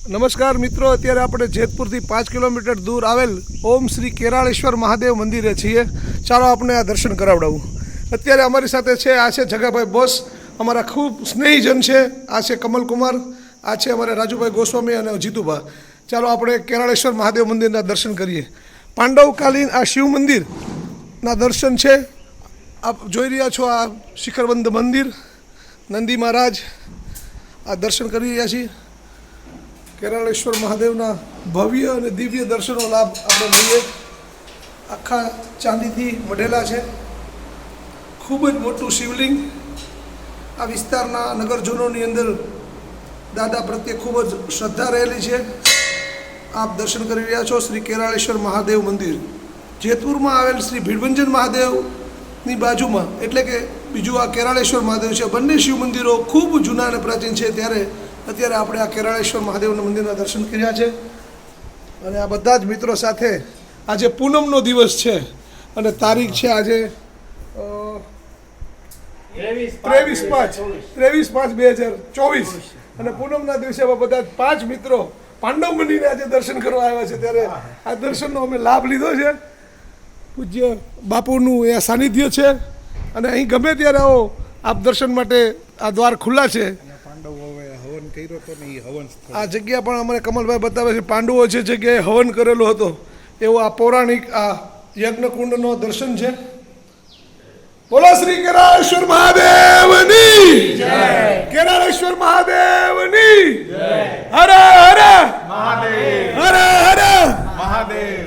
નમસ્કાર મિત્રો, અત્યારે આપણે જેતપુરથી 5 કિલોમીટર દૂર આવેલ ઓમ શ્રી કેરાળેશ્વર મહાદેવ મંદિરે છીએ. ચાલો આપણે આ દર્શન કરાવડાવું. અત્યારે અમારી સાથે છે, આ છે જગાભાઈ બોસ, અમારા ખૂબ સ્નેહીજન છે. આ છે કમલકુમાર, આ છે અમારે રાજુભાઈ ગોસ્વામી અને જીતુભા. ચાલો આપણે કેરાળેશ્વર મહાદેવ મંદિરના દર્શન કરીએ. પાંડવકાલીન આ શિવ મંદિરના દર્શન છે. આપ જોઈ રહ્યા છો આ શિખરબંધ મંદિર, નંદી મહારાજ. આ દર્શન કરી રહ્યા છીએ. કેરાળેશ્વર મહાદેવના ભવ્ય અને દિવ્ય દર્શનનો લાભ આપણે લઈએ. આખા ચાંદીથી મઢેલા છે. ખૂબ જ મોટું શિવલિંગ. આ વિસ્તારના નગરજનોની અંદર દાદા પ્રત્યે ખૂબ જ શ્રદ્ધા રહેલી છે. આપ દર્શન કરી રહ્યા છો શ્રી કેરાળેશ્વર મહાદેવ મંદિર. જેતપુરમાં આવેલ શ્રી ભીડભંજન મહાદેવની બાજુમાં, એટલે કે બીજું આ કેરાળેશ્વર મહાદેવ છે. બંને શિવ મંદિરો ખૂબ જૂના અને પ્રાચીન છે. ત્યારે અત્યારે આપણે આ કેરાળેશ્વર મહાદેવના મંદિરના દર્શન કર્યા છે. અને આ બધા જ મિત્રો સાથે આજે પૂનમનો દિવસ છે અને તારીખ છે આજે 23/5/2024 અને પૂનમના દિવસે બધા જ 5 મિત્રો પાંડવ મંદિરે આજે દર્શન કરવા આવ્યા છે. ત્યારે આ દર્શનનો અમે લાભ લીધો છે. પૂજ્ય બાપુનું એ સાનિધ્ય છે અને અહીં ગમે ત્યારે આવો આપ દર્શન માટે આ દ્વાર ખુલ્લા છે. આ જગ્યા પણ અમારે કમલભાઈ બતાવે છે, પાંડવો જે જગ્યાએ હવન કરેલો હતો એવો આ પૌરાણિક આ યજ્ઞકુંડનો દર્શન છે. બોલો શ્રી કેરાળેશ્વર મહાદેવની જય. કેરાળેશ્વર મહાદેવની જય. હર હર મહાદેવ, હર હર મહાદેવ.